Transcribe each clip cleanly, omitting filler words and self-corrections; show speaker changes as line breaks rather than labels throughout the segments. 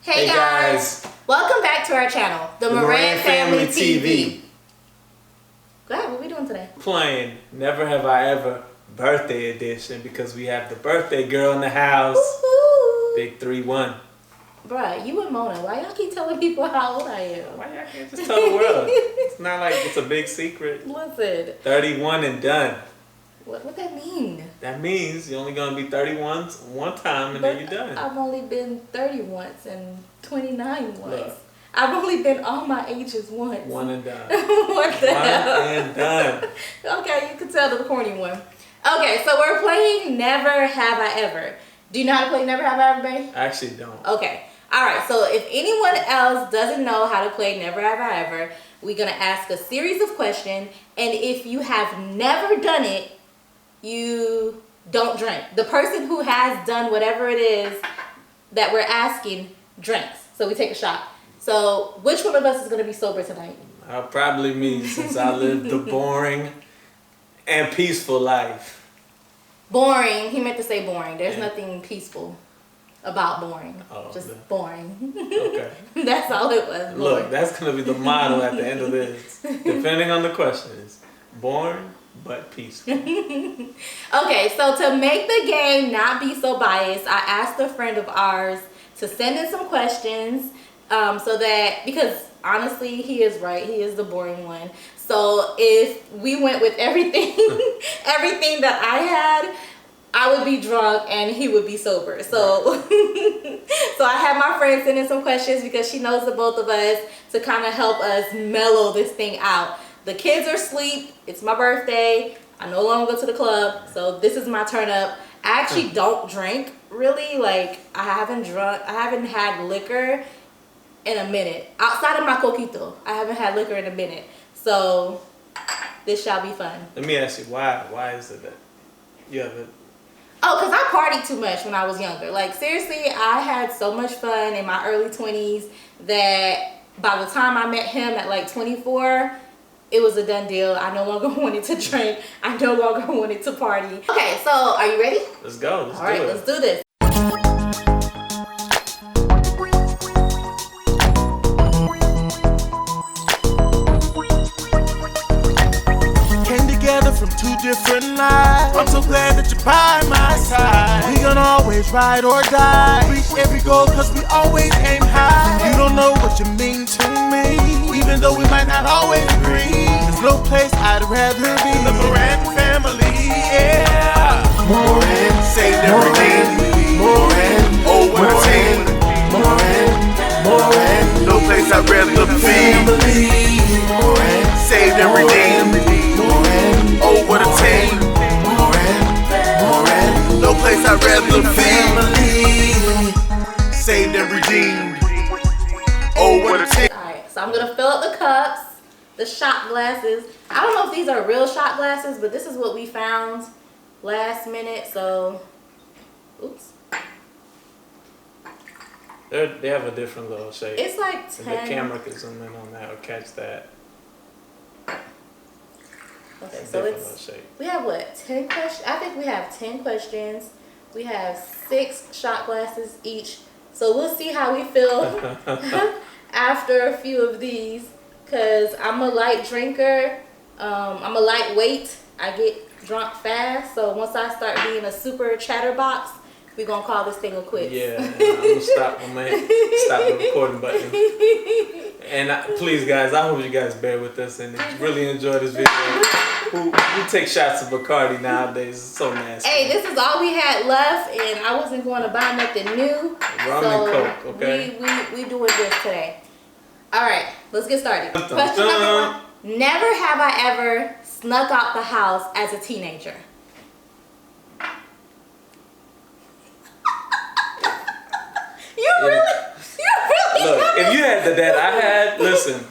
Hey guys! Welcome back to our channel, the Moran Family TV. Go ahead, what are we doing today?
Playing Never Have I Ever birthday edition because we have the birthday girl in the house.
Woo-hoo.
Big 3-1.
Bruh, you and Mona, why y'all keep telling people how old I am?
Why y'all can't just tell the world? It's not like it's a big secret.
Listen.
31 and done.
What that mean?
That means you're only going to be 31 one time and then you're done.
I've only been 30 once and 29 once.
Look.
I've only been all my ages once.
One and done.
What the hell?
One and done.
Okay, you can tell the corny one. Okay, so we're playing Never Have I Ever. Do you know how to play Never Have I Ever, babe?
I actually don't.
Okay. All right, so if anyone else doesn't know how to play Never Have I Ever, we're going to ask a series of questions, and if you have never done it, you don't drink. The person who has done whatever it is that we're asking drinks. So we take a shot. So which one of us is going to be sober tonight?
Probably me, since I live the boring and peaceful life.
Boring. He meant to say boring. There's nothing peaceful about boring.
Oh,
just boring.
Okay.
That's all it was. Boring.
Look, that's going to be the motto at the end of this. Depending on the questions. Boring but peaceful.
Okay, so to make the game not be so biased, I asked a friend of ours to send in some questions so that, because honestly, he is right. He is the boring one. So if we went with everything, everything that I had, I would be drunk and he would be sober. So, so I had my friend send in some questions because she knows the both of us to kind of help us mellow this thing out. The kids are asleep. It's my birthday. I no longer go to the club, so this is my turn up. I actually don't drink really. Like I haven't had liquor in a minute. Outside of my coquito, I haven't had liquor in a minute. So this shall be fun.
Let me ask you, why is it that you haven't?
Oh, because I partied too much when I was younger. Like seriously, I had so much fun in my early 20s that by the time I met him at like 24, it was a done deal. I no longer wanted to drink. I no longer wanted to party. Okay, so are you ready?
Let's go. Let's
do it. Let's do this.
Came together from two different lives. I'm so glad that you're by my side. We gonna always ride or die. Reach every goal cause we always aim high. You don't know what you mean to me, even though we might not always agree. There's no place I'd rather be. The Moran family, yeah. Moran, saved and redeemed. Moran, oh what a team. Moran, no place I'd rather be. Moran, saved and redeemed. Moran, oh what a team. Moran, no place I'd rather be. Saved and redeemed. Oh what a team.
Alright, so I'm gonna fill up the cups, the shot glasses. I don't know if these are real shot glasses, but this is what we found last minute, so oops.
They have a different little shape.
It's like 10.
And the camera can zoom in on that or catch that.
Okay, so it's, we have what, 10 questions? I think we have 10 questions. We have 6 shot glasses each. So we'll see how we feel after a few of these. Because I'm a light drinker. I'm a lightweight. I get drunk fast. So once I start being a super chatterbox, we're going to call this thing a quits.
Yeah, I'm going to stop the recording button. And please, guys, I hope you guys bear with us and really enjoy this video. Who take shots of Bacardi nowadays? It's so nasty.
Hey, this is all we had left, and I wasn't going to buy nothing new.
Rum and Coke, okay?
We doing this today. All right, let's get started. Question number 1. Never have I ever snuck out the house as a teenager. You really?
Look, if you had the dad I had, listen,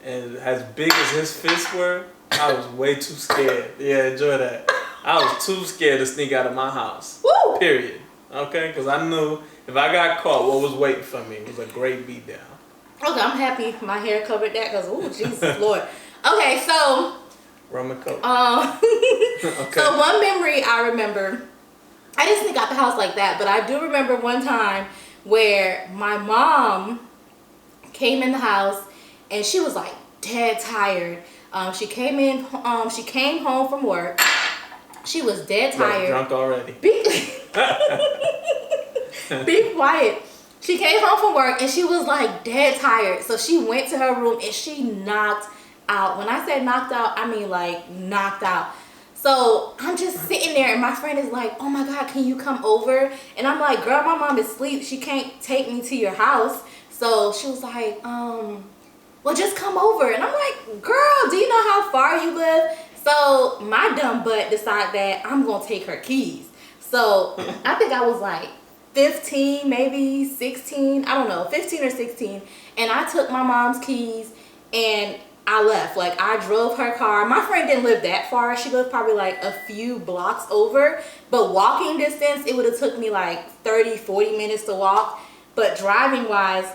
and as big as his fists were, I was way too scared. Yeah, enjoy that. I was too scared to sneak out of my house.
Woo!
Period. Okay? Because I knew if I got caught, what was waiting for me was a great beatdown.
Okay, I'm happy my hair covered that because, oh, Jesus Lord. Okay, so.
Rum and Coke.
Okay. So one memory I remember, I didn't sneak out the house like that, but I do remember one time where my mom came in the house and she was like dead tired. She came home from work. She was dead tired.
Drunk already.
Be quiet. She came home from work and she was like dead tired. So she went to her room and she knocked out. When I say knocked out, I mean like knocked out. So I'm just sitting there and my friend is like, oh my God, can you come over? And I'm like, girl, my mom is asleep. She can't take me to your house. So she was like, well, just come over. And I'm like, girl, do you know how far you live? So my dumb butt decided that I'm going to take her keys. So I think I was like 15, maybe 16. I don't know, 15 or 16. And I took my mom's keys and I left. Like, I drove her car. My friend didn't live that far. She lived probably like a few blocks over. But walking distance, it would have took me like 30, 40 minutes to walk. But driving wise,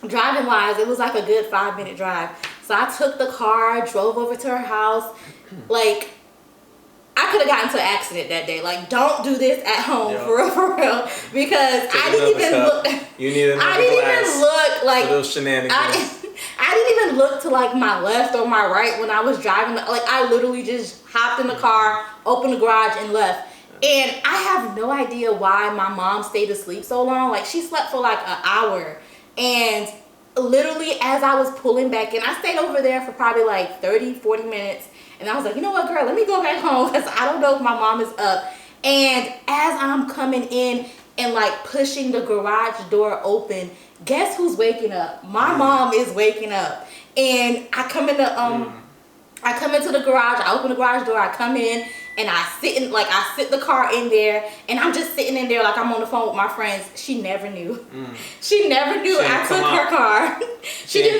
it was like a good 5-minute drive. So I took the car, drove over to her house. Like, I could have gotten into an accident that day. Like, don't do this at home, for real. Because I didn't even look.
You need another glass.
I didn't even look like
for those shenanigans.
I didn't even look to like my left or my right when I was driving. Like, I literally just hopped in the car, opened the garage, and left. And I have no idea why my mom stayed asleep so long. Like, she slept for like an hour. And literally as I was pulling back in, I stayed over there for probably like 30, 40 minutes. And I was like, you know what, girl, let me go back home because I don't know if my mom is up. And as I'm coming in and like pushing the garage door open, guess who's waking up? My mom is waking up. And I come into the garage, I open the garage door, I come in, and I sit the car in there, and I'm just sitting in there like I'm on the phone with my friends. She never knew. She never knew I took her car. She came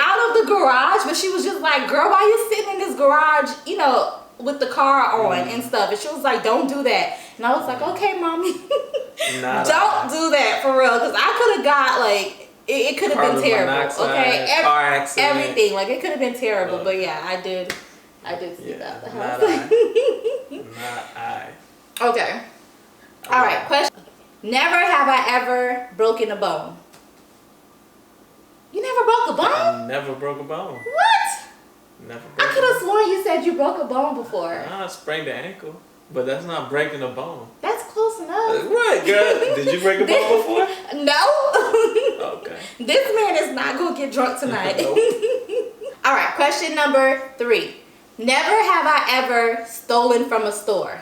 out of the garage, but she was just like, girl, why you sitting in this garage, you know, with the car on and stuff? And she was like, don't do that. And I was like, okay, mommy. Don't do that for real, because I could have got like, it could have been terrible. Okay,
car accident,
everything, like it could have been terrible. But yeah, I did sleep out the house.
Not I.
Okay. All right. Question. Never have I ever broken a bone. You never broke a bone?
I never broke a bone.
What?
Never broke
I could have sworn you said you broke a bone before.
I sprained the ankle, but that's not breaking a bone.
That's close enough.
What, girl? Did you break a bone before?
No.
Okay.
This man is not gonna get drunk tonight.
Nope.
All right. Question number 3. Never have I ever stolen from a store.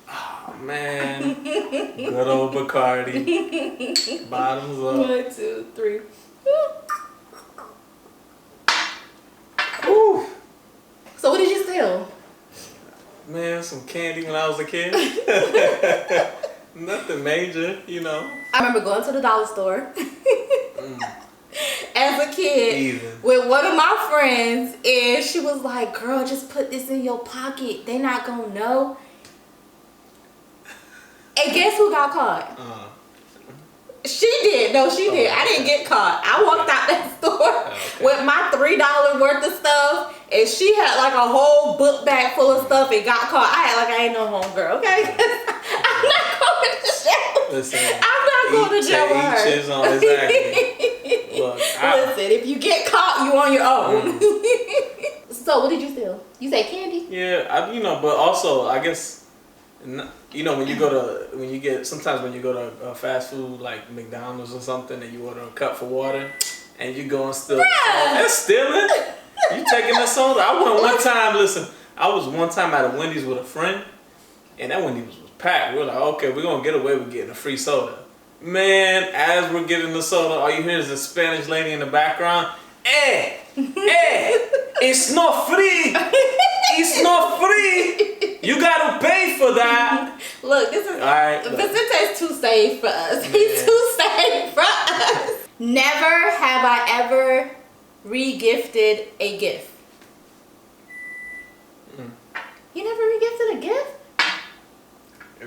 Oh, man. Good old Bacardi. Bottoms up.
1, 2, 3.
Woo.
So what did you steal?
Man, some candy when I was a kid. Nothing major, you know.
I remember going to the dollar store as a kid with one of my friends, and she was like, girl, just put this in your pocket. They not gonna know. And guess who got caught? She did. No, she did. I didn't get caught. I walked out that store with my $3 worth of stuff, and she had like a whole book bag full of stuff and got caught. I had like I ain't no homegirl, okay? I'm not going to jail.
Listen,
I'm not going to jail with her.
Exactly. Look,
listen, if you get caught, you on your own. So what did you steal? You say candy?
Yeah, you know, but also I guess. You know, when you go to fast food like McDonald's or something, and you order a cup for water, and you go and steal the soda. That's stealing. You taking the soda. I was one time at a Wendy's with a friend, and that Wendy's was packed. We were like, okay, we're gonna get away with getting a free soda. Man, as we're getting the soda, all you hear is a Spanish lady in the background. It's not free. It's not free. You gotta pay for that.
Look, this is Vicente's too safe for us. He's too safe for us. Never have I ever re-gifted a gift. You never re-gifted a gift?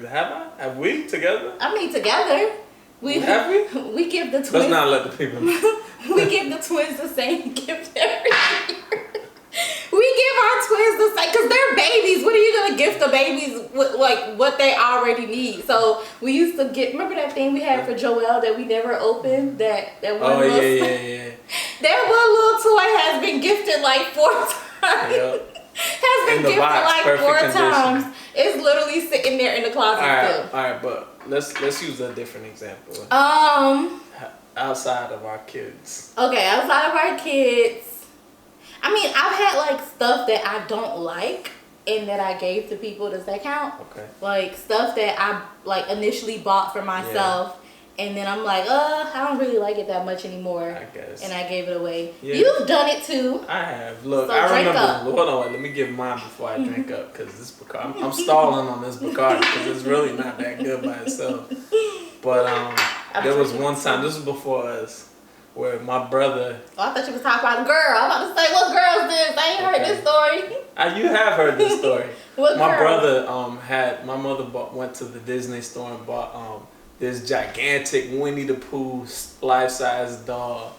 Have I? Have we together?
I mean, together.
Have we?
We give the twins.
Let's not let the people know.
We give the twins the same gift every year. We give our twins the same? Because they're babies. What are you gonna gift the babies with, like what they already need? So we used to get. Remember that thing we had for Joelle that we never opened? That one.
Oh yeah.
That one little toy has been gifted like 4 times.
Yep.
Has been gifted
box,
like 4
condition.
times. It's literally sitting there in the closet still.
All right, but let's use a different example. Outside of our kids.
Okay, outside of our kids. I mean, I've had like stuff that I don't like and that I gave to people. Does that count?
Okay.
Like stuff that I like initially bought for myself. And then I'm like, I don't really like it that much anymore.
I guess.
And I gave it away.
Yeah.
You've done it too.
I have. Look,
So
I
drink
remember.
up.
Hold on, wait, let me give mine before I drink up, because this Bacardi. I'm stalling on this Bacardi because it's really not that good by itself. But there was one time. This was before us, where my brother.
Oh, I thought you was talking about a girl. I'm about to say, what girl's this? I ain't heard this story.
You have heard this story.
What
My
girl?
brother had my mother went to the Disney store and bought this gigantic Winnie the Pooh life-size doll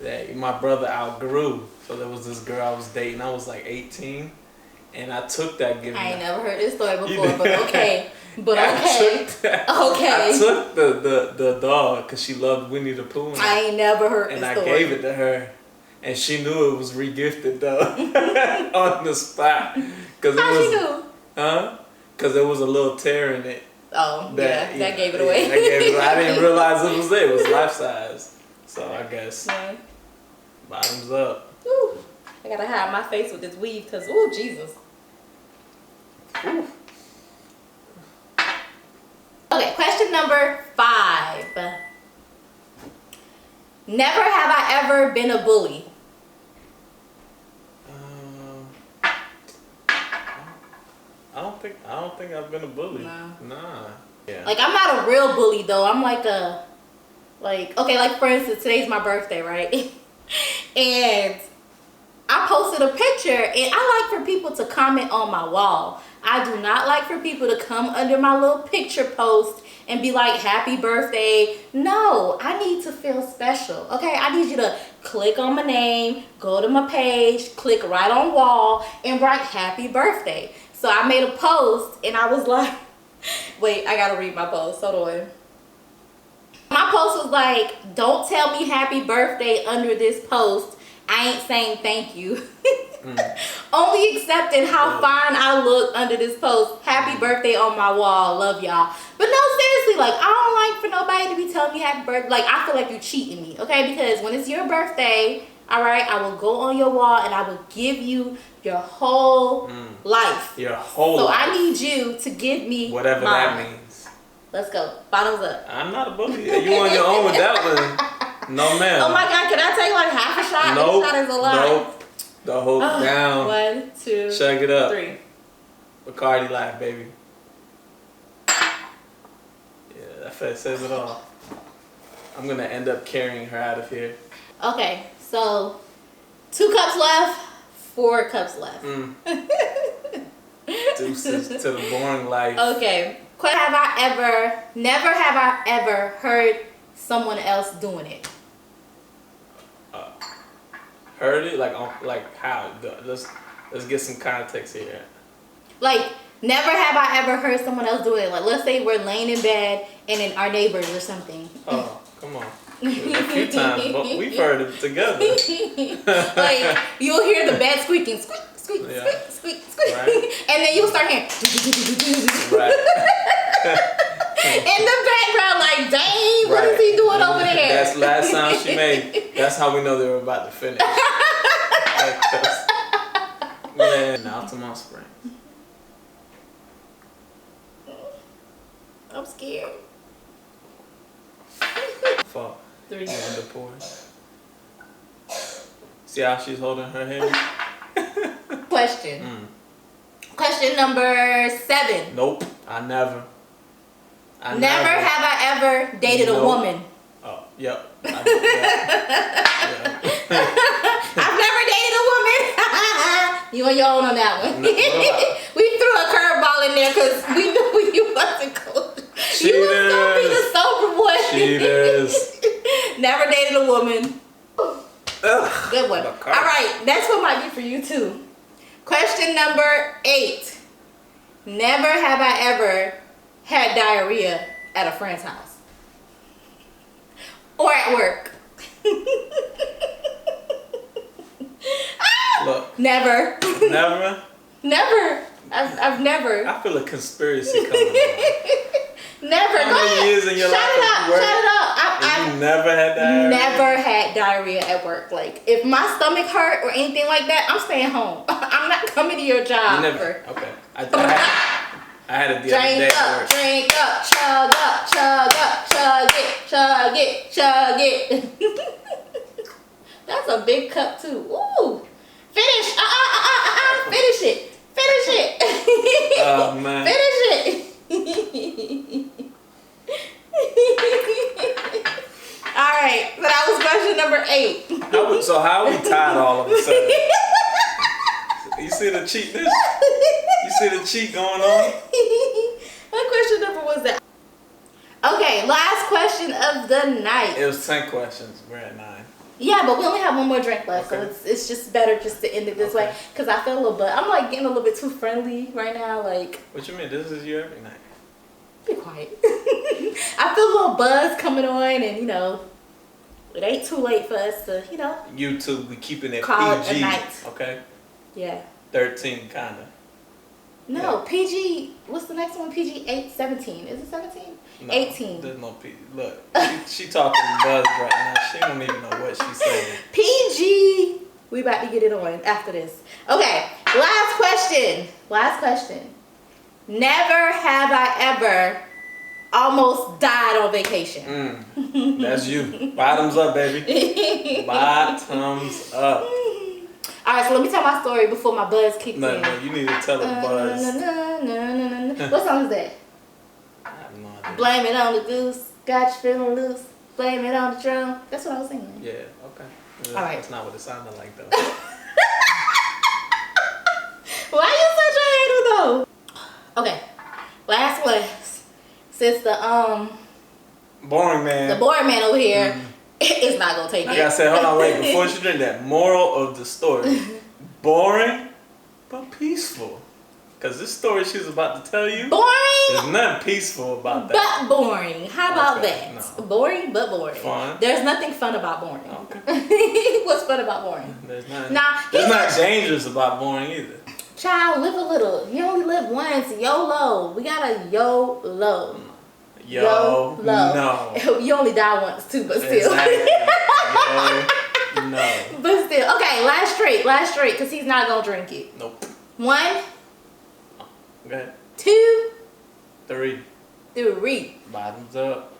that my brother outgrew. So there was this girl I was dating. I was like 18, and I took that gift.
I ain't never heard this story before, but okay. But okay.
I took the doll because she loved Winnie the Pooh.
I ain't never heard this
and
story.
I gave it to her, and she knew it was regifted though on the spot. Cause
How
it was,
she knew?
Huh? Because there was a little tear in it.
Oh, that gave it away.
That gave it away. I didn't realize it was there. It was life size. So I guess bottoms up.
Ooh, I gotta hide my face with this weave because, ooh, Jesus. Ooh. Okay, question number 5. Never have I ever been a bully.
I don't think I've been a bully.
No.
Nah. Yeah.
Like, I'm not a real bully though. I'm like okay, like for instance, today's my birthday, right? And I posted a picture, and I like for people to comment on my wall. I do not like for people to come under my little picture post and be like, happy birthday. No, I need to feel special. Okay, I need you to click on my name, go to my page, click right on wall, and write happy birthday. So I made a post, and I was like, wait, I gotta read my post. Hold on. My post was like, don't tell me happy birthday under this post. I ain't saying thank you. Only accepting how fine I look under this post. Happy birthday on my wall. Love y'all. But no, seriously, like, I don't like for nobody to be telling me happy birthday. Like, I feel like you're cheating me, okay? Because when it's your birthday, all right, I will go on your wall and I will give you your whole life.
Your whole
so
life.
I need you to give me
whatever
mine.
that means.
Let's go. Bottoms up.
I'm not a bully. You on your own with that one. No, ma'am.
Oh my God, can I take like half a shot?
Nope.
A shot is a lot.
Nope. The whole down.
1, 2,
Chug it up.
3.
Bacardi life, baby. Yeah, that fact says it all. I'm gonna end up carrying her out of here.
Okay, so 2 cups left, 4 cups left.
Deuces to the boring life.
Okay. Never have I ever heard someone else doing it.
Heard it? Like how? Let's get some context here.
Like, never have I ever heard someone else doing it. Like, let's say we're laying in bed and then our neighbors or something.
Oh, come on. A few times, but we've heard it together.
Like, you'll hear the bed squeaking, squeak, squeak,
Yeah.
squeak, squeak, squeak.
Right.
And then you'll start hearing
Right.
in the background, like, dang, what is he doing over there?
That's last sound she made. That's how we know they were about to finish. Man, now to my spring.
I'm scared.
4.
3.
And the pour. See how she's holding her hand?
Question. Question number 7.
Nope. I never.
Never have I ever dated a woman.
Oh, yep. Yep.
I've never dated a woman. You on your own on that one. We threw a curveball in there because we knew you wasn't cool. You was gonna be the sober boy.
Cheaters.
Never dated a woman.
Ugh.
Good one.
Okay.
All right, next one might be for you too. Question number 8. Never have I ever had diarrhea at a friend's house. Or at work.
Look.
Never.
Never?
Never. I've never.
I feel a conspiracy coming on.
Never.
How many years in your life
Shut it up.
You never had diarrhea?
Never had diarrhea at work. Like, if my stomach hurt or anything like that, I'm staying home. I'm not coming to your job.
You never? Okay. I had it the other day at work.
Drink up, chug up, chug it, chug it. That's a big cup too. Ooh. Finish. Finish it. Finish it.
Oh, man.
Finish it. All right. So that was question number 8.
So how are we tied all of a sudden? You see the cheatness? You see the cheat going on?
What question number was that? Okay, last question of the night.
It was 10 questions. We're at 9.
Yeah, but we only have one more drink left,
Okay.
so it's just better just to end it this way. Because I feel a little I'm like getting a little bit too friendly right now. Like,
What you mean? This is you every night.
be quiet. I feel a little buzz coming on, and you know, it ain't too late for us to, you know.
YouTube, we keeping it
Call it
PG.
a night.
Okay?
Yeah.
13, kind of.
No,
Yeah.
PG. What's the next one? PG 17. Is it 17?
No,
18.
There's no PG. Look, she talking buzz right now. She don't even know what she's saying.
PG. We about to get it on after this. Okay, last question. Last question. Never have I ever almost died on vacation.
That's you. Bottoms up, baby. Bottoms up.
All right, so let me tell my story before my buzz kicks in.
No, you need to tell the buzz.
What song is that?
I have no idea.
Blame it on the goose. Got you feeling loose. Blame it on the drum. That's what I was singing.
Yeah, okay.
All right.
That's not what it sounded like, though.
Why you such a hater though? Okay, last one. Since the
Boring man.
boring man over here is not gonna take
Like
it.
I said, hold on, wait. Before you drink that, moral of the story. Boring, but peaceful. Because this story she's about to tell you,
Boring,
there's nothing peaceful about that.
but boring. How about
Okay,
that?
no.
Boring, but boring.
Fun.
There's nothing fun about boring.
Okay.
What's fun about boring?
There's nothing.
Nah,
There's not dangerous about boring either.
Child, live a little. You only live once. YOLO. We gotta YOLO.
Yo, no.
You only die once too, but still.
Exactly. Yo, no.
But still. Okay, last straight, because he's not gonna drink it.
Nope.
1,
Go ahead.
2,
3.
3.
Bottoms up.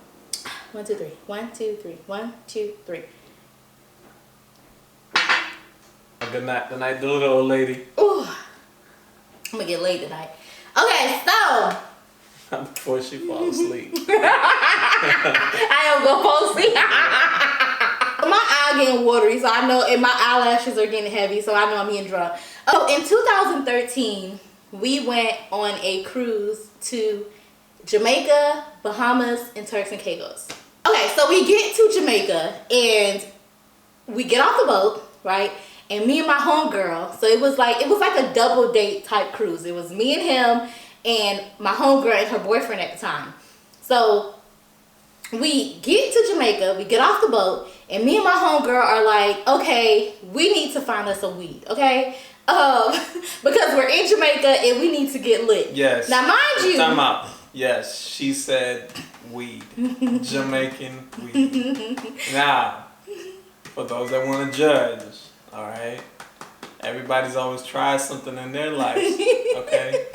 1, 2, 3. 1, 2, 3. 1, 2, 3.
Good night. Good night, the little old lady.
Ooh. I'm gonna get laid tonight. Okay, so
Before she falls asleep.
I am gonna fall asleep. My eye getting watery, so I know, and my eyelashes are getting heavy, so I know I'm getting drunk. Oh, in 2013, we went on a cruise to Jamaica, Bahamas, and Turks and Caicos. Okay, so we get to Jamaica, and we get off the boat, right? And me and my homegirl, so it was like a double date type cruise. It was me and him and my homegirl and her boyfriend at the time. So we get to Jamaica, we get off the boat, and me and my homegirl are like, okay, we need to find us some weed, okay? Because we're in Jamaica and we need to get lit.
Yes.
Now, mind you.
Time out. Yes, she said weed. Jamaican weed. Now, for those that want to judge, all right? Everybody's always tried something in their life, okay?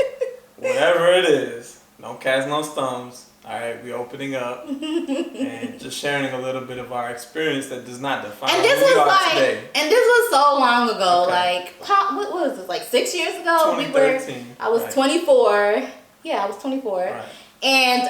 Whatever it is, don't cast no stones. All right, we're opening up and just sharing a little bit of our experience that does not define
And this
who we
was
are
like,
today.
and this was so long ago.
Okay.
Like, what was this? Like 6 years ago.
2013.
I was
Right.
24. Yeah, I was 24.
Right.
And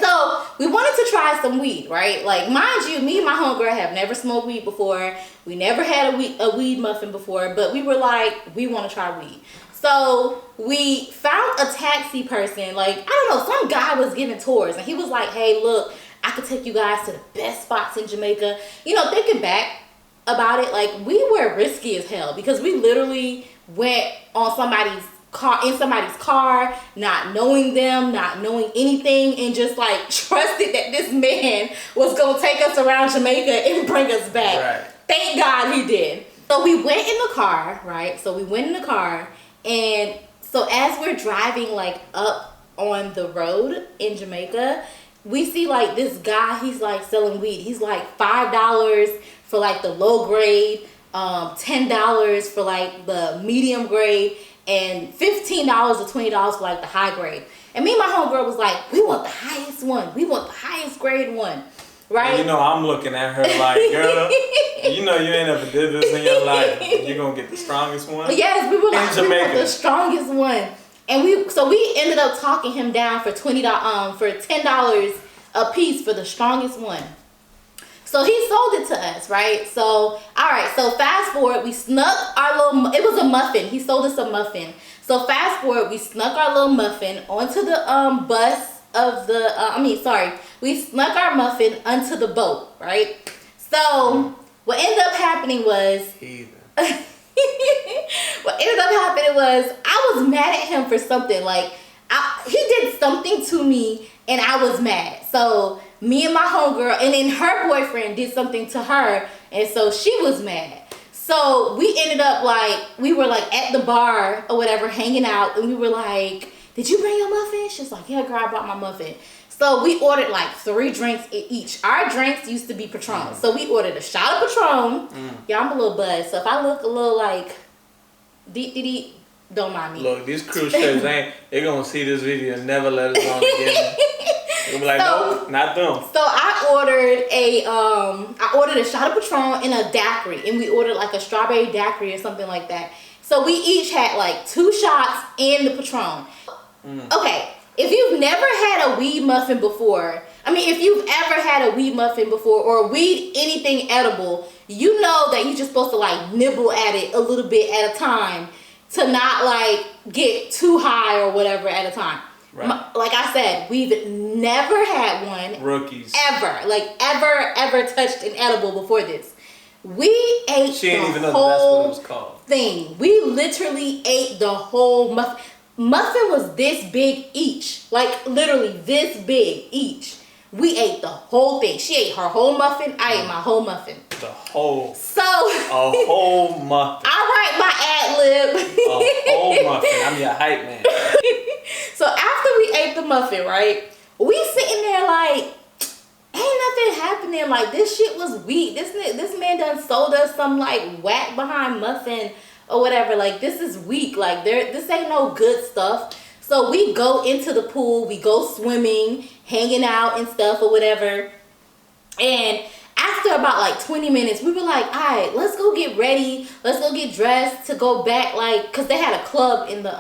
so we wanted to try some weed, right? Like, mind you, me and my homegirl have never smoked weed before. We never had a weed muffin before, but we were like, we want to try weed. So we found a taxi person, like, I don't know, some guy was giving tours, and he was like, hey, look, I could take you guys to the best spots in Jamaica. You know, thinking back, about it, like, we were risky as hell because we literally went on somebody's car, in somebody's car, not knowing them, not knowing anything, and just like trusted that this man was gonna take us around Jamaica and bring us back.
Right.
Thank God he did. So we went in the car, right? So we went in the car, and so as we're driving like up on the road in Jamaica, we see like this guy, he's like selling weed. He's like $5 for like the low grade, $10 for like the medium grade, and $15 or $20 for like the high grade. And me and my homegirl was like, we want the highest one. We want the highest grade one, right?
And you know, I'm looking at her like, girl, you know you ain't never did this in your life. You're going to get the strongest one?
Yes, we were like,
in
we want
Jamaica.
the strongest one. And we ended up talking him down for $10 a piece for the strongest one. So he sold it to us, right? So, all right, so fast forward, we snuck our little, it was a muffin. He sold us a muffin. So fast forward, we snuck our little muffin onto the bus of the, we snuck our muffin onto the boat, right? So what ended up happening was, I was mad at him for something. Like, he did something to me and I was mad. So me and my homegirl, and then her boyfriend did something to her, and so she was mad. So we ended up like, we were like at the bar or whatever, hanging out, and we were like, did you bring your muffin? She's like, yeah, girl, I brought my muffin. So we ordered like 3 drinks each. Our drinks used to be Patron. So we ordered a shot of Patron. Yeah, I'm a little buzzed. So if I look a little like deep, don't mind me.
Look, these cruise ships they're gonna see this video and never let us on again. They're gonna be like, nope, not them.
So I ordered a shot of Patron and a daiquiri, and we ordered like a strawberry daiquiri or something like that. So we each had like 2 shots and the Patron. Okay, if you've never had a weed muffin before, if you've ever had a weed muffin before or weed anything edible, you know that you're just supposed to like nibble at it a little bit at a time to not like get too high or whatever at a time.
Right.
Like I said, we've never had one.
Rookies.
Ever touched an edible before this. We ate
She didn't even know
whole
that's what it was called.
thing. We literally ate the whole muffin. Muffin was this big each. Like literally this big each. We ate the whole thing. She ate her whole muffin. I ate my whole muffin.
A whole muffin.
I write my ad-lib.
A whole muffin. I'm your hype man.
So after we ate the muffin, right? We sitting there like, ain't nothing happening. Like, this shit was weak. This man done sold us some like whack behind muffin or whatever. Like, this is weak. Like, this ain't no good stuff. So we go into the pool. We go swimming, hanging out and stuff or whatever. And after about like 20 minutes, we were like, all right, let's go get ready. Let's go get dressed to go back, like, cause they had a club in the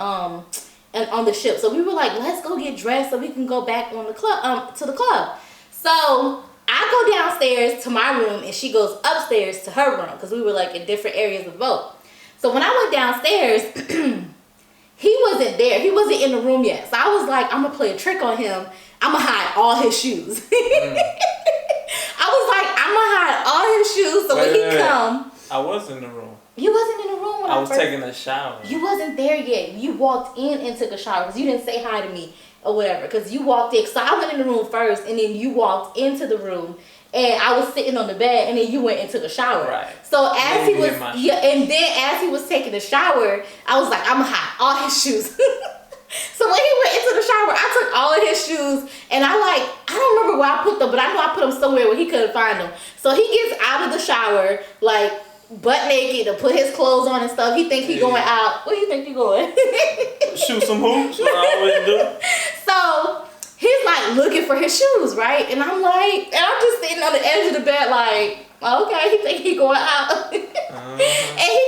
and on the ship. So we were like, let's go get dressed so we can go back on the club to the club. So I go downstairs to my room and she goes upstairs to her room because we were like in different areas of the boat. So when I went downstairs, he wasn't there. He wasn't in the room yet. So I was like, I'm gonna play a trick on him. I'm gonna hide all his shoes. I was like, I'm gonna hide all his shoes so when he come.
I was in the room.
You wasn't in the room when
I was taking a shower.
You wasn't there yet. You walked in and took a shower because you didn't say hi to me or whatever. Because you walked in. So I went in the room first and then you walked into the room and I was sitting on the bed and then you went and took a shower.
Right.
So as he was, and then as he was taking the shower, I was like, I'm gonna hide all his shoes. So when he went into the shower, I took all of his shoes and I don't remember where I put them, but I know I put them somewhere where he couldn't find them. So he gets out of the shower, like, butt naked to put his clothes on and stuff. He think he going out. Where do you think you going?
Shoot some hoops. What I always do.
So he's like looking for his shoes, right? And I'm like, and I'm just sitting on the edge of the bed like, okay, he think he going out. And he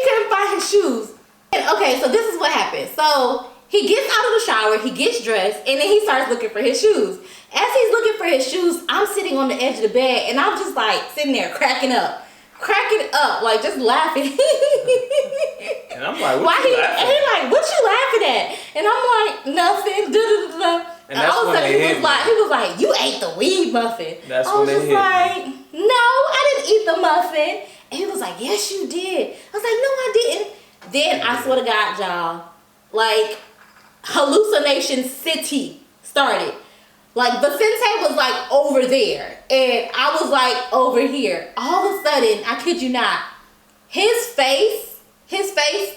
couldn't find his shoes. And okay, so this is what happened. So he gets out of the shower, he gets dressed, and then he starts looking for his shoes. As he's looking for his shoes, I'm sitting on the edge of the bed and I'm just like sitting there cracking up, like just laughing.
And I'm like, what you laughing at?
And he's like, what you laughing at? And I'm like, nothing. And all of a sudden he was like, you ate the weed muffin.
That's
I was just like, no, I didn't eat the muffin. And he was like, yes, you did. I was like, no, I didn't. Then I swear to God, y'all, like hallucination city started. Like Vicente was like over there and I was like over here. All of a sudden, I kid you not, his face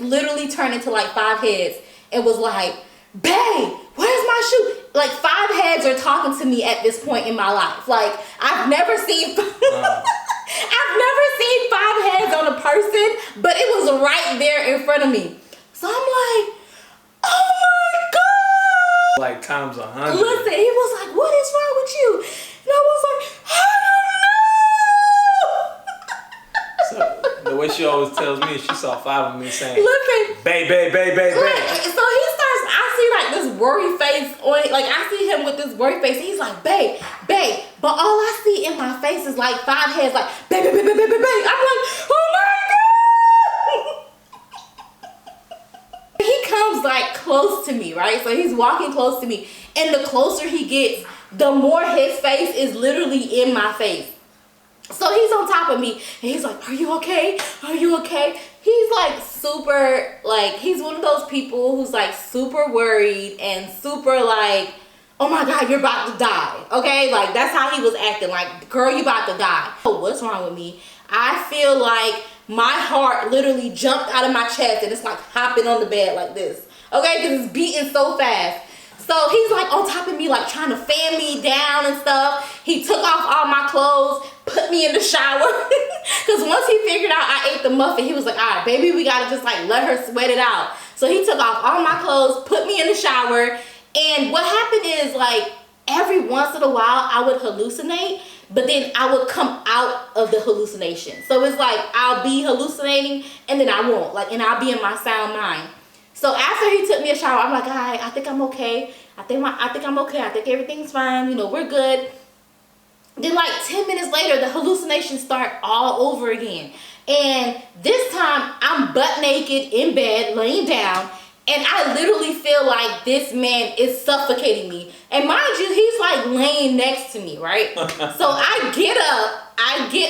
literally turned into like 5 heads and was like, babe, where's my shoe? Like 5 heads are talking to me at this point in my life. Like I've never seen I've never seen 5 heads on a person, but it was right there in front of me. So I'm like, oh my God.
Like times 100.
Listen, he was like, what is wrong with you? And I was like, I don't know.
So the way she always tells me, she saw 5 of me saying,
Listen.
babe, babe, babe, babe, babe.
So he starts, I see like this worry face on it. Like I see him with this worry face. And he's like, babe, babe. But all I see in my face is like 5 heads like, babe, babe, babe, babe, babe, babe. I'm like, oh my God. He comes like close to me, right? So he's walking close to me. And the closer he gets, the more his face is literally in my face. So he's on top of me and he's like, are you okay? Are you okay? He's like super, like, he's one of those people who's like super worried and super like, oh my God, you're about to die. Okay, like that's how he was acting. Like, girl, you about to die. Oh, what's wrong with me? I feel like my heart literally jumped out of my chest and it's like hopping on the bed like this. Okay, because it's beating so fast. So he's like on top of me, like trying to fan me down and stuff. He took off all my clothes, put me in the shower. Because once he figured out I ate the muffin, he was like, all right, baby, we got to just like let her sweat it out. So he took off all my clothes, put me in the shower. And what happened is like every once in a while I would hallucinate, but then I would come out of the hallucination. So it's like I'll be hallucinating and then I won't. Like, and I'll be in my sound mind. So after he took me a shower, I'm like, all right, I think I'm okay. I think I'm okay. I think everything's fine. You know, we're good. Then like 10 minutes later, the hallucinations start all over again. And this time I'm butt naked in bed, laying down. And I literally feel like this man is suffocating me. And mind you, he's like laying next to me, right? So I get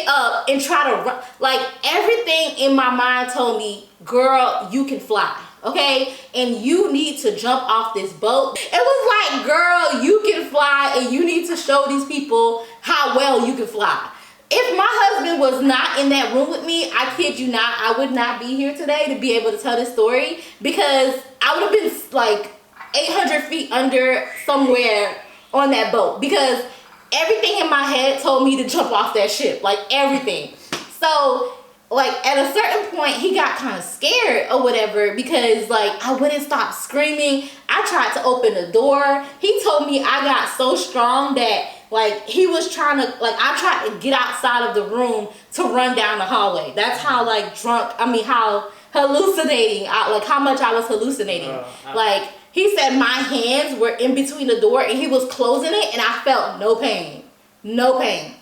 up and try to run. Like everything in my mind told me, girl, you can fly. Okay, and you need to jump off this boat. It was like, girl, you can fly and you need to show these people how well you can fly. If my husband was not in that room with me, I kid you not, I would not be here today to be able to tell this story because I would have been like 800 feet under somewhere on that boat because everything in my head told me to jump off that ship, like everything. So like at a certain point he got kind of scared or whatever because like I wouldn't stop screaming. I tried to open the door. He told me I got so strong that like he was trying to, like I tried to get outside of the room to run down the hallway. That's how like how hallucinating, like how much I was hallucinating. Like he said my hands were in between the door and he was closing it and I felt no pain. No pain.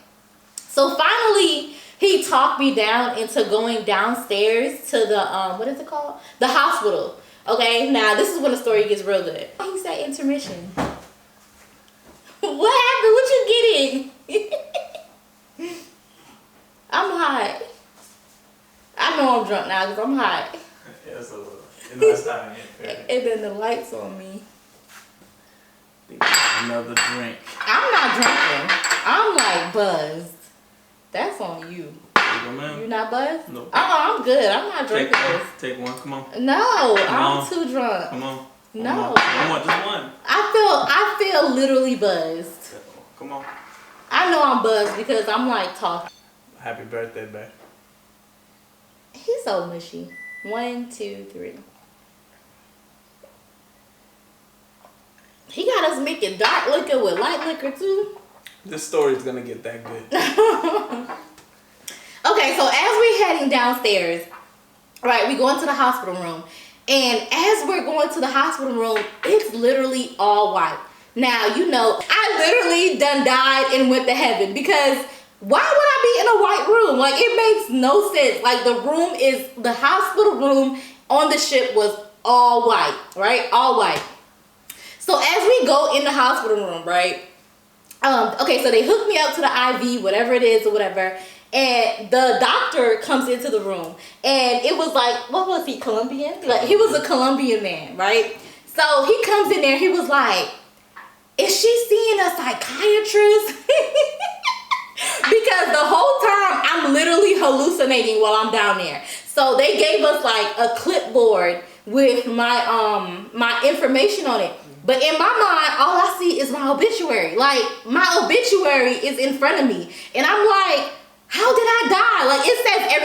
So finally he talked me down into going downstairs to the, what is it called? The hospital. Okay, now this is when the story gets real good. He said intermission. What happened? What you getting? I'm hot. I know I'm drunk now because I'm hot.
Yeah, it's a little. You know, it's not
And then the lights on me.
Another drink.
I'm not drinking. I'm like buzzed. That's on you. You not buzzed?
No.
I'm good. I'm not drinking this.
Take one. Come on.
No,
Come
I'm
on.
too drunk.
Come on.
No.
Come on, just one.
I feel literally buzzed.
Come on.
I know I'm buzzed because I'm like talking.
Happy birthday, babe.
He's so mushy. 1, 2, 3. He got us making dark liquor with light liquor too.
This story is gonna get that good.
Okay, so as we're heading downstairs, right, we go into the hospital room. And as we're going to the hospital room, it's literally all white. Now, you know, I literally done died and went to heaven because why would I be in a white room? Like, it makes no sense. Like, the hospital room on the ship was all white, right? All white. So as we go in the hospital room, right? Okay, so they hooked me up to the IV, whatever it is or whatever. And the doctor comes into the room, and it was like, what was he, Colombian? Like, he was a Colombian man, right? So he comes in there, he was like, is she seeing a psychiatrist? Because the whole time I'm literally hallucinating while I'm down there. So they gave us like a clipboard with my my information on it. But in my mind, all I see is my obituary. Like, my obituary is in front of me. And I'm like, how did I die? Like,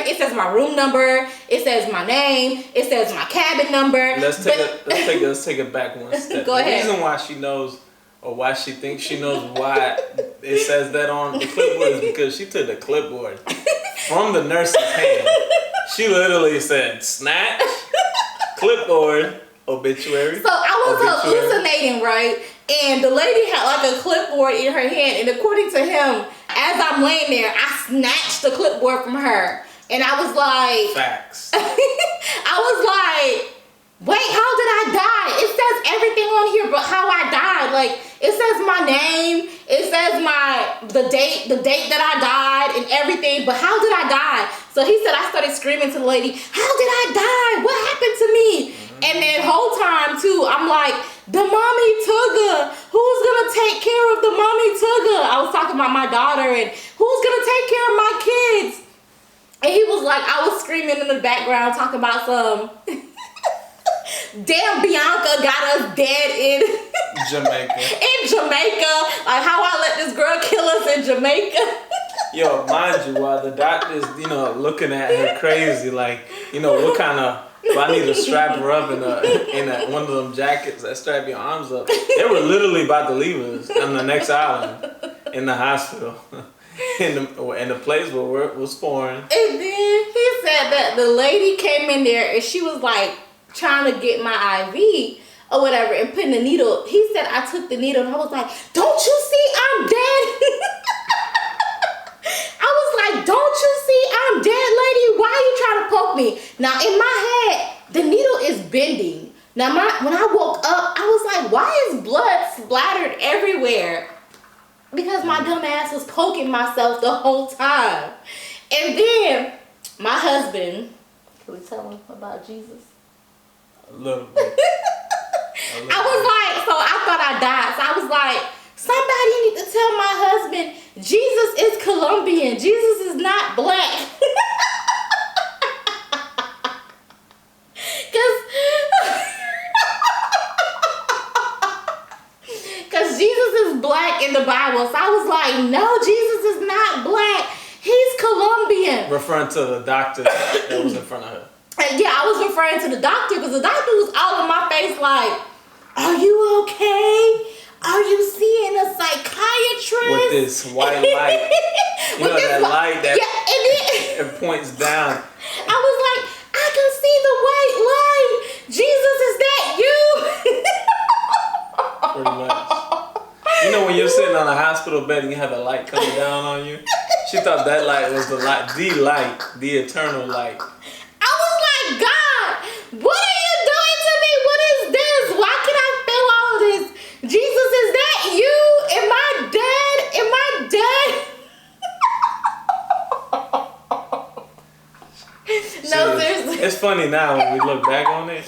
it says my room number, it says my name, it says my cabin number.
Let's take it back one step.
Go ahead.
The reason why she knows, or why she thinks she knows why it says that on the clipboard is because she took the clipboard from the nurse's hand. She literally said, snatch, clipboard, obituary.
So I was hallucinating, right? And the lady had like a clipboard in her hand, and according to him, as I'm laying there, I snatched the clipboard from her. And I was like...
Facts.
I was like, wait, how did I die? It says everything on here but how I died. Like, it says my name, it says the date that I died and everything, but how did I die? So he said, I started screaming to the lady, how did I die? What happened to me? And then whole time too, I'm like, the mommy tugger, who's gonna take care of the mommy tugger? I was talking about my daughter and who's gonna take care of my kids? And he was like, I was screaming in the background talking about some damn Bianca got us dead in
Jamaica.
In Jamaica. Like, how I let this girl kill us in Jamaica.
Yo, mind you, while the doctor's, looking at her crazy, like, what kind of, if I need to strap her up in one of them jackets that strap your arms up. They were literally about to leave us on the next island in the hospital. In the place where work was foreign. And
then he said that the lady came in there and she was like trying to get my IV or whatever and putting the needle. He said I took the needle and I was like, don't you see I'm dead? I was like, don't you see I'm dead, lady? Why are you trying to poke me? Now in my head, the needle is bending. Now when I woke up, I was like, why is blood splattered everywhere? Because my dumb ass was poking myself the whole time. And then my husband, can we tell him about Jesus?
A little bit.
I was like, so I thought I died. So I was like, somebody need to tell my husband, Jesus is Colombian. Jesus is not black. Because Jesus is black in the Bible. So I was like, no, Jesus is not black. He's Colombian.
Referring to the doctor that was in front of her.
And yeah, I was referring to the doctor because the doctor was all in my face like, are you okay? Are you seeing a psychiatrist?
With this white light. That light that it points down.
I was like, I can see the white light. Jesus, is that you?
Pretty much. When you're sitting on a hospital bed and you have the light coming down on you? She thought that light was the light, the eternal light.
I was like, God, what are you doing to me? What is this? Why can I feel all this? Jesus, is that you? Am I dead? Am I dead? No, seriously.
It's funny now when we look back on it,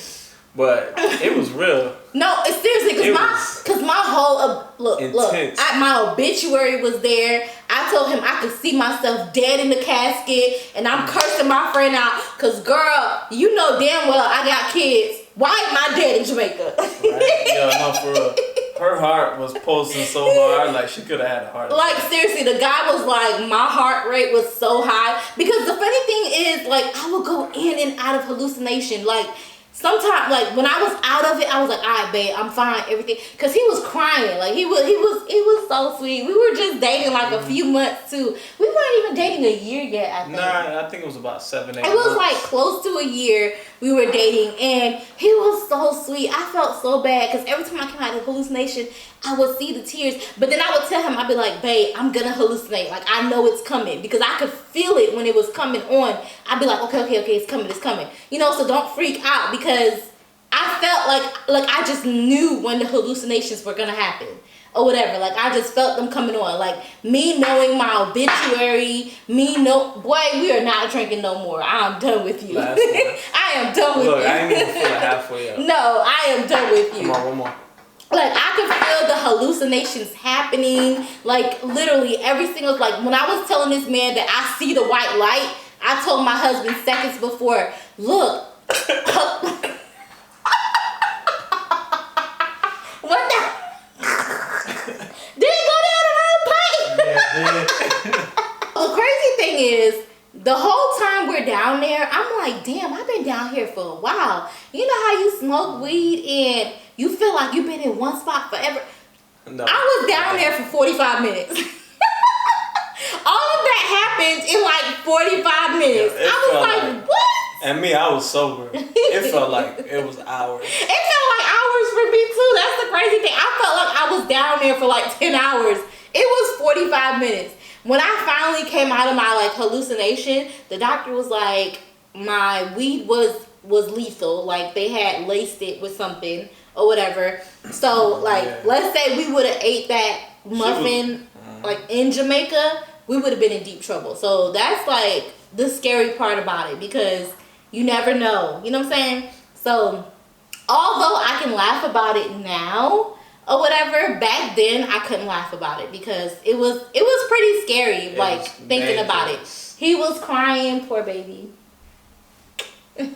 but it was real.
No, it's seriously, because my whole look, my obituary was there. I told him I could see myself dead in the casket, and I'm cursing my friend out, because girl, you know damn well I got kids. Why am I dead in Jamaica?
Right? Yeah, no, for real. Her heart was pulsing so hard, like she could have had a heart attack.
Like seriously, the guy was like, my heart rate was so high, because the funny thing is, like, I would go in and out of hallucination, like. Sometimes, like, when I was out of it, I was like, all right, babe, I'm fine, everything. Because he was crying. Like, he was so sweet. We were just dating, like, a few months, too. We weren't even dating a year yet, I think.
Nah, I think it was about 7, 8 months.
It was, like, close to a year we were dating. And he was so sweet. I felt so bad. Because every time I came out of hallucination, I would see the tears. But then I would tell him, I'd be like, babe, I'm going to hallucinate. Like, I know it's coming. Because I could feel it when it was coming on. I'd be like, okay, it's coming. So don't freak out. Because I felt like I just knew when the hallucinations were going to happen. or whatever. Like, I just felt them coming on. Like, me knowing my obituary, boy, we are not drinking no more. I'm done with you. I am done with you.
Look, I ain't even full of halfway up.
No, I am done with you.
Come on, one more.
Like, I could feel the hallucinations happening. Like, literally every single, like, when I was telling this man that I see the white light, I told my husband seconds before, look. What the? Did it go down the wrong pipe?
Yeah, it did.
The crazy thing is, the whole time we're down there, I'm like, damn, I've been down here for a while. You know how you smoke weed and you feel like you've been in one spot forever?
No.
I was down there for 45 minutes. All of that happened in like 45 minutes.
Yeah,
I was like, what?
And me, I was sober. It felt like it was hours.
It felt like hours for me too. That's the crazy thing. I felt like I was down there for like 10 hours. It was 45 minutes. When I finally came out of my like hallucination, the doctor was like, my weed was lethal. Like, they had laced it with something or whatever. So like, let's say we would have ate that muffin like in Jamaica, we would have been in deep trouble. So that's like the scary part about it, because you never know. You know what I'm saying? So although I can laugh about it now or whatever, back then I couldn't laugh about it because it was pretty scary, like thinking about it. He was crying, poor baby. He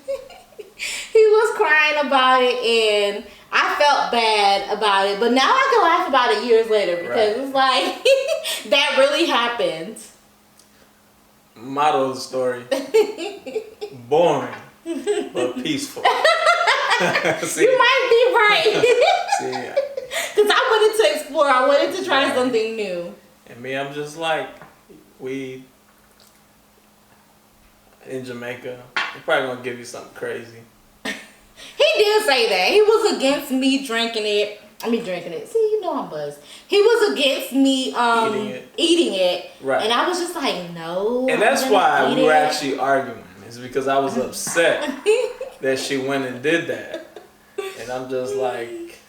was crying about it and I felt bad about it, but now I can laugh about it years later because it's like that really happened.
Motto of the story: boring but peaceful. See,
you might be right.
See,
Because I wanted to explore. I wanted to try something new.
and me, I'm just like, weed in Jamaica, they're probably gonna give you something crazy.
He did say that. He was against me drinking it. See, you know I'm buzzed. He was against me eating it.
Right.
And I was just like, no.
And that's why we were actually arguing. It's because I was upset that she went and did that. And I'm just like,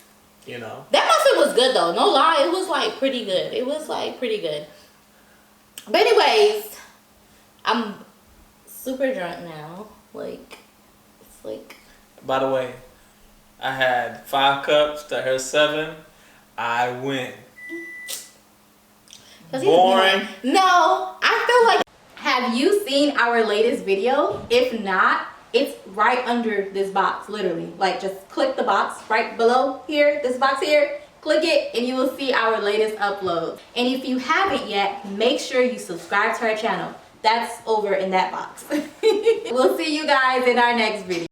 you know.
That muffin was good though. No lie. It was like pretty good. It was like pretty good. But anyways, I'm super drunk now. Like, it's like.
By the way, I had 5 cups to her 7. I win. Boring.
No, I feel like. Have you seen our latest video? If not, it's right under this box, literally. Like, just click the box right below here, this box here. Click it and you will see our latest upload. And if you haven't yet, make sure you subscribe to our channel. That's over in that box. We'll see you guys in our next video.